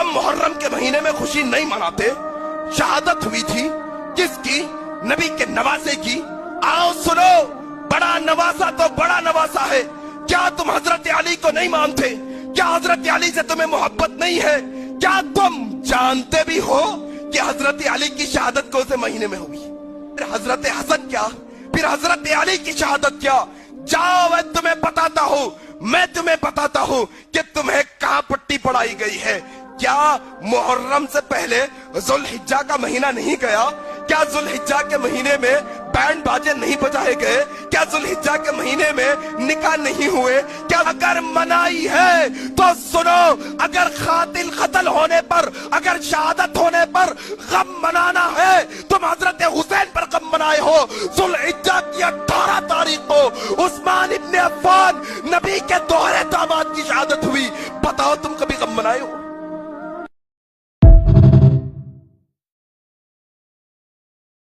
मुहर्रम के महीने में खुशी नहीं मनाते? शहादत हुई थी किसकी? नबी के नवासे की। आओ सुनो, बड़ा नवासा तो बड़ा नवासा है। क्या तुम हजरत अली को नहीं मानते? क्या हजरत अली से तुम्हें मोहब्बत नहीं है? क्या तुम जानते भी हो कि हजरत अली की शहादत कौन से महीने में हुई? फिर हजरत हसन क्या, फिर हजरत अली की शहादत क्या? जाओ, मैं तुम्हें बताता हूँ, मैं तुम्हें बताता हूँ कि तुम्हें कहाँ पट्टी पढ़ाई गई है। क्या मुहर्रम से पहले जुल्हिज्जा का महीना नहीं गया? क्या जुल्हिज्जा के महीने में बैंड बाजे नहीं बजाए गए? क्या जुल्हिज्जा के महीने में निकाह नहीं हुए? क्या अगर मनाई है तो सुनो, अगर खातिल कत्ल होने पर, अगर शहादत होने पर गम मनाना है, तुम हजरत हुसैन पर गम मनाए हो। जुल्हिज्जा की 18 तारीख को उस्मान इब्न अफ़्फ़ान नबी के दोहरे दामाद की शहादत हुई। बताओ तुम कभी गम मनाए हो?